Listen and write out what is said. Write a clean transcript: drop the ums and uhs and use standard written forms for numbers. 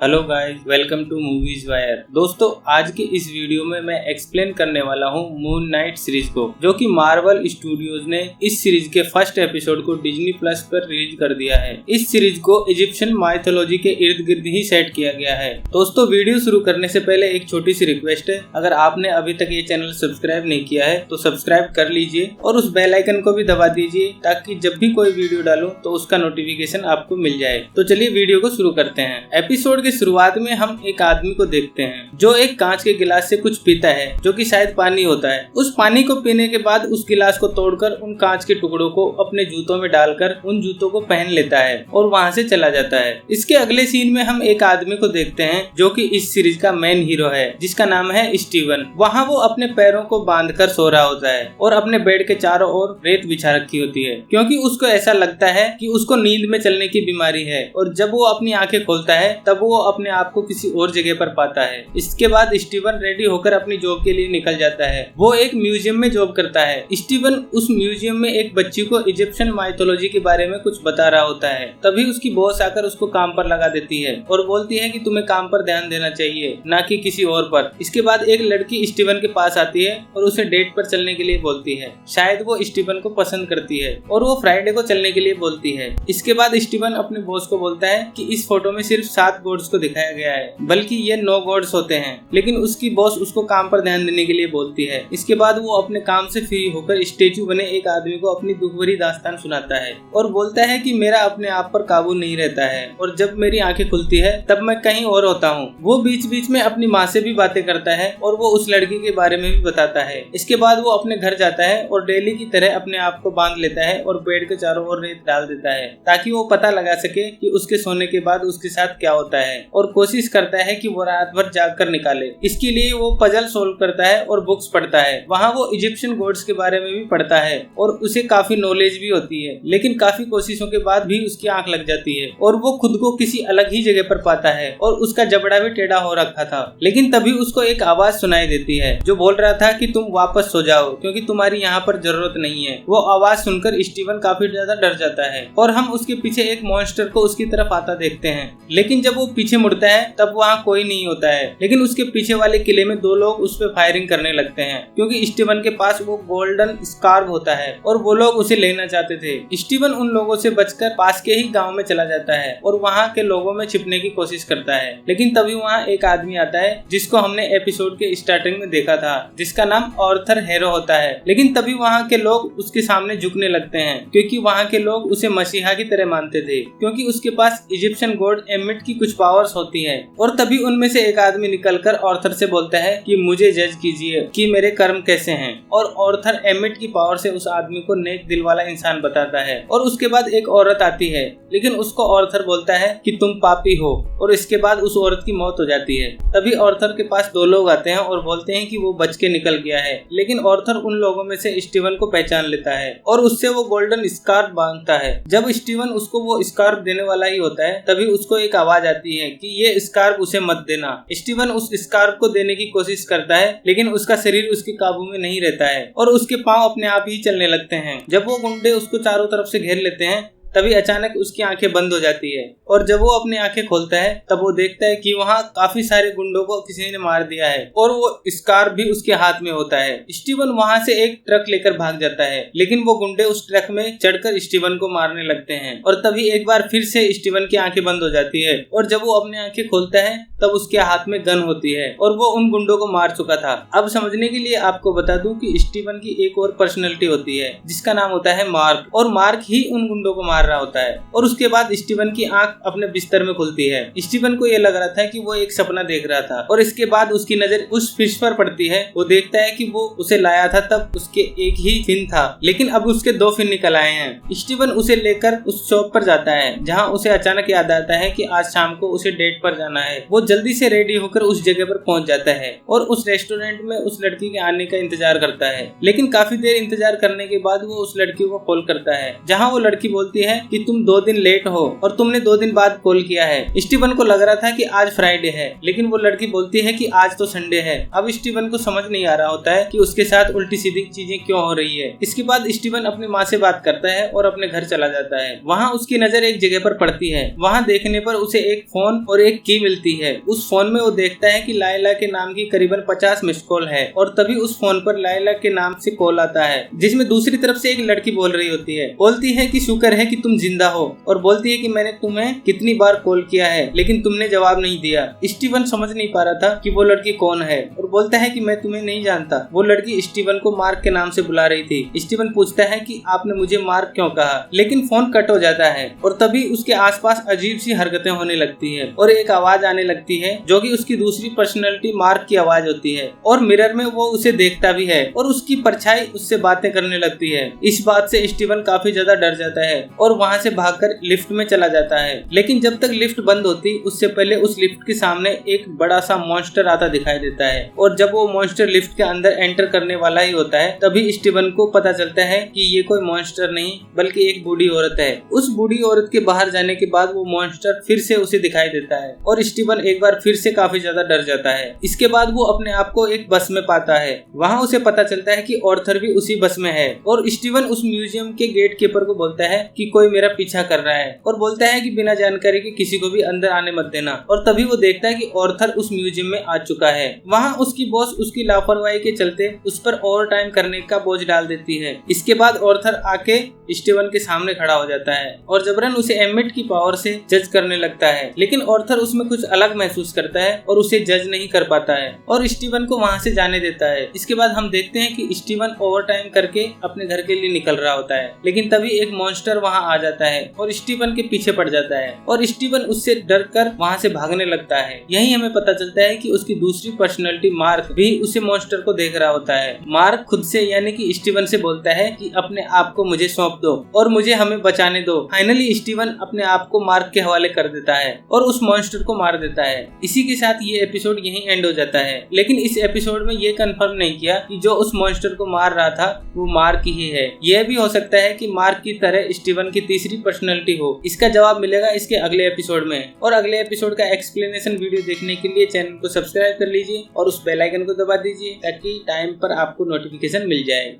Hello guys, welcome to movies wire. दोस्तों, आज के इस वीडियो में मैं एक्सप्लेन करने वाला हूँ मून नाइट सीरीज को, जो कि मार्वल स्टूडियोज ने इस सीरीज के फर्स्ट एपिसोड को डिज्नी प्लस पर रिलीज कर दिया है। इस सीरीज को इजिप्शियन माइथोलॉजी के इर्द गिर्द ही सेट किया गया है। दोस्तों, वीडियो शुरू करने से पहले एक छोटी सी रिक्वेस्ट है, अगर आपने अभी तक ये चैनल सब्सक्राइब नहीं किया है तो सब्सक्राइब कर लीजिए और उस बेल आइकन को भी दबा दीजिए ताकि जब भी कोई वीडियो डालूं तो उसका नोटिफिकेशन आपको मिल जाए। तो चलिए वीडियो को शुरू करते हैं। एपिसोड शुरुआत में हम एक आदमी को देखते हैं जो एक कांच के गिलास से कुछ पीता है, जो कि शायद पानी होता है। उस पानी को पीने के बाद उस गिलास को तोड़कर उन कांच के टुकड़ों को अपने जूतों में डालकर उन जूतों को पहन लेता है और वहां से चला जाता है। इसके अगले सीन में हम एक आदमी को देखते हैं जो कि इस सीरीज का मेन हीरो है, जिसका नाम है स्टीवन। वहाँ वो अपने पैरों को बांधकर सो रहा होता है और अपने बेड के चारों ओर रेत बिछा रखी होती है, क्योंकि उसको ऐसा लगता है कि उसको नींद में चलने की बीमारी है। और जब वो अपनी आंखें खोलता है तब वो अपने आप को किसी और जगह पर पाता है। इसके बाद स्टीवन रेडी होकर अपनी जॉब के लिए निकल जाता है। वो एक म्यूजियम में जॉब करता है। स्टीवन उस म्यूजियम में एक बच्ची को इजिप्शियन माइथोलॉजी के बारे में कुछ बता रहा होता है। तभी उसकी बॉस आकर उसको काम पर लगा देती है और बोलती है कि तुम्हें काम पर ध्यान देना चाहिए, ना कि किसी और पर। इसके बाद एक लड़की स्टीवन के पास आती है और उसे डेट पर चलने के लिए बोलती है। शायद वो स्टीवन को पसंद करती है और वो फ्राइडे को चलने के लिए बोलती है। इसके बाद स्टीवन अपने बॉस को बोलता है कि इस फोटो में सिर्फ 7 गॉड्स को दिखाया गया है, बल्कि ये 9 गॉड्स होते हैं। लेकिन उसकी बॉस उसको काम पर ध्यान देने के लिए बोलती है। इसके बाद वो अपने काम से फ्री होकर स्टेचू बने एक आदमी को अपनी दुख भरी दास्तान सुनाता है और बोलता है कि मेरा अपने आप पर काबू नहीं रहता है और जब मेरी आंखें खुलती है तब मैं कहीं और होता हूँ। वो बीच बीच में अपनी माँ से भी बातें करता है और वो उस लड़की के बारे में भी बताता है। इसके बाद वो अपने घर जाता है और डेली की तरह अपने आप को बांध लेता है और बेड के चारों ओर रेत डाल देता है, ताकि वो पता लगा सके कि उसके सोने के बाद उसके साथ क्या होता है, और कोशिश करता है कि वो रात भर जाग कर निकाले। इसके लिए वो पजल सोल्व करता है और बुक्स पढ़ता है। वहाँ वो इजिप्शियन गॉड्स के बारे में भी पढ़ता है और उसे काफी नॉलेज भी होती है। लेकिन काफी कोशिशों के बाद भी उसकी आंख लग जाती है और वो खुद को किसी अलग ही जगह पर पाता है और उसका जबड़ा भी टेढ़ा हो रखा था। लेकिन तभी उसको एक आवाज सुनाई देती है जो बोल रहा था कि तुम वापस सो जाओ, क्योंकि तुम्हारी यहाँ पर जरूरत नहीं है। वो आवाज सुनकर स्टीवन काफी ज्यादा डर जाता है और हम उसके पीछे एक मॉन्स्टर को उसकी तरफ आता देखते हैं। लेकिन जब वो पीछे मुड़ता है तब वहाँ कोई नहीं होता है। लेकिन उसके पीछे वाले किले में 2 लोग उस पर फायरिंग करने लगते हैं, क्योंकि स्टीवन के पास वो गोल्डन स्कार्फ होता है और वो लोग उसे लेना चाहते थे। स्टीवन उन लोगों से बचकर पास के ही गांव में चला जाता है और वहाँ के लोगों में छिपने की कोशिश करता है। लेकिन तभी वहाँ एक आदमी आता है जिसको हमने एपिसोड के स्टार्टिंग में देखा था, जिसका नाम आर्थर हेरो होता है। लेकिन तभी वहाँ के लोग उसके सामने झुकने लगते हैं, क्योंकि वहाँ के लोग उसे मसीहा की तरह मानते थे, क्योंकि उसके पास इजिप्शियन गॉड एमिट की कुछ पावर्स होती है। और तभी उनमें से एक आदमी निकलकर आर्थर से बोलता है कि मुझे जज कीजिए कि मेरे कर्म कैसे हैं। और आर्थर एमिट की पावर से उस आदमी को नेक दिल वाला इंसान बताता है। और उसके बाद एक औरत आती है, लेकिन उसको आर्थर बोलता है कि तुम पापी हो, और इसके बाद उस औरत की मौत हो जाती है। तभी आर्थर के पास 2 लोग आते हैं और बोलते हैं कि वो बच के निकल गया है। लेकिन आर्थर उन लोगों में से स्टीवन को पहचान लेता है और उससे वो गोल्डन स्कार्फ बांधता है। जब स्टीवन उसको वो स्कार्फ देने वाला ही होता है तभी उसको एक आवाज आती है कि ये स्कार्फ उसे मत देना। स्टीवन उस स्कार्फ को देने की कोशिश करता है, लेकिन उसका शरीर उसके काबू में नहीं रहता है और उसके पांव अपने आप ही चलने लगते हैं। जब वो गुंडे उसको चारों तरफ से घेर लेते हैं तभी अचानक उसकी आंखें बंद हो जाती है और जब वो अपनी आंखें खोलता है तब वो देखता है कि वहाँ काफी सारे गुंडों को किसी ने मार दिया है और वो स्कार्फ भी उसके हाथ में होता है। स्टीवन वहाँ से एक ट्रक लेकर भाग जाता है, लेकिन वो गुंडे उस ट्रक में चढ़कर स्टीवन को मारने लगते हैं और तभी एक बार फिर से स्टीवन की आंखें बंद हो जाती है और जब वो अपनी आंखें खोलता है तब उसके हाथ में गन होती है और वो उन गुंडों को मार चुका था। अब समझने के लिए आपको बता दूं कि स्टीवन की एक और पर्सनैलिटी होती है जिसका नाम होता है मार्क, और मार्क ही उन गुंडों को मार रहा होता है। और उसके बाद स्टीवन की आंख अपने बिस्तर में खुलती है। स्टीवन को ये लग रहा था कि वो एक सपना देख रहा था और इसके बाद उसकी नजर उस फिश पर पड़ती है। वो देखता है कि वो उसे लाया था तब उसके एक ही फिन था, लेकिन अब उसके 2 फिन निकल आए हैं। स्टीवन उसे लेकर उस शॉप पर जाता है जहाँ उसे अचानक याद आता है कि आज शाम को उसे डेट पर जाना है। वो जल्दी से रेडी होकर उस जगह पर पहुंच जाता है और उस रेस्टोरेंट में उस लड़की के आने का इंतजार करता है। लेकिन काफी देर इंतजार करने के बाद वो उस लड़की को कॉल करता है, जहाँ वो लड़की बोलती है है कि तुम 2 दिन लेट हो और तुमने 2 दिन बाद कॉल किया है। स्टीवन को लग रहा था कि आज फ्राइडे है, लेकिन वो लड़की बोलती है कि आज तो संडे है। अब स्टीवन को समझ नहीं आ रहा होता है कि उसके साथ उल्टी सीधी चीजें क्यों हो रही है। इसके बाद स्टीवन अपनी माँ से बात करता है और अपने घर चला जाता है। वहाँ उसकी नजर एक जगह पर पड़ती है। वहाँ देखने पर उसे एक फोन और एक की मिलती है। उस फोन में वो देखता है कि लायला के नाम की करीबन 50 मिस कॉल है और तभी उस फोन पर लायला के नाम से कॉल आता है, जिसमें दूसरी तरफ से एक लड़की बोल रही होती है। बोलती है कि शुक्र है कि तुम जिंदा हो और बोलती है कि मैंने तुम्हें कितनी बार कॉल किया है लेकिन तुमने जवाब नहीं दिया। स्टीवन समझ नहीं पा रहा था कि वो लड़की कौन है और बोलता है कि मैं तुम्हें नहीं जानता। वो लड़की स्टीवन को मार्क के नाम से बुला रही थी। स्टीवन पूछता है कि आपने मुझे मार्क क्यों कहा, लेकिन फोन कट हो जाता है और तभी उसके आसपास अजीब सी हरकतें होने लगती है और एक आवाज आने लगती है जो कि उसकी दूसरी पर्सनैलिटी मार्क की आवाज होती है और मिरर में वो उसे देखता भी है और उसकी परछाई उससे बातें करने लगती है। इस बात से स्टीवन काफी ज्यादा डर जाता है और वहाँ से भागकर लिफ्ट में चला जाता है। लेकिन जब तक लिफ्ट बंद होती उससे पहले उस लिफ्ट के सामने एक बड़ा सा मॉन्स्टर आता दिखाई देता है और जब वो मॉन्स्टर लिफ्ट के अंदर एंटर करने वाला ही होता है तभी स्टीवन को पता चलता है कि ये कोई मॉन्स्टर नहीं बल्कि एक बूढ़ी औरत है। उस बूढ़ी औरत के बाहर जाने के बाद वो मॉन्स्टर फिर से उसे दिखाई देता है और स्टीवन एक बार फिर से काफी ज्यादा डर जाता है। इसके बाद वो अपने आप को एक बस में पाता है। वहाँ उसे पता चलता है कि ऑर्थर भी उसी बस में है और स्टीवन उस म्यूजियम के गेट कीपर को बोलता है कि कोई मेरा पीछा कर रहा है और बोलता है कि बिना जानकारी के किसी को भी अंदर आने मत देना। और तभी वो देखता है कि ऑर्थर उस म्यूजियम में आ चुका है। वहाँ उसकी बॉस उसकी लापरवाही के चलते उस पर ओवर टाइम करने का बोझ डाल देती है। इसके बाद ऑर्थर आके स्टीवन के सामने खड़ा हो जाता है और जबरन उसे एमिट की पावर से जज करने लगता है, लेकिन ऑर्थर उसमें कुछ अलग महसूस करता है और उसे जज नहीं कर पाता है और स्टीवन को वहाँ से जाने देता है। इसके बाद हम देखते हैं कि स्टीवन ओवर टाइम करके अपने घर के लिए निकल रहा होता है, लेकिन तभी एक मॉन्स्टर वहाँ आ जाता है और स्टीवन के पीछे पड़ जाता है और स्टीवन उससे डर कर वहाँ से भागने लगता है। यही हमें पता चलता है कि उसकी दूसरी पर्सनैलिटी मार्क भी उसे मॉन्स्टर को देख रहा होता है। मार्क खुद से यानी कि स्टीवन से बोलता है कि अपने आप को मुझे सौंप दो और मुझे हमें बचाने दो। फाइनली स्टीवन अपने आप को मार्क के हवाले कर देता है और उस मॉन्स्टर को मार देता है। इसी के साथ ये एपिसोड यहीं एंड हो जाता है, लेकिन इस एपिसोड में ये कंफर्म नहीं किया कि जो उस मॉन्स्टर को मार रहा था वो मार्क ही है। यह भी हो सकता है कि मार्क की तरह स्टीवन की तीसरी पर्सनैलिटी हो। इसका जवाब मिलेगा इसके अगले एपिसोड में। और अगले एपिसोड का एक्सप्लेनेशन वीडियो देखने के लिए चैनल को सब्सक्राइब कर लीजिए और उस बेल आइकन को दबा दीजिए ताकि टाइम पर आपको नोटिफिकेशन मिल जाए।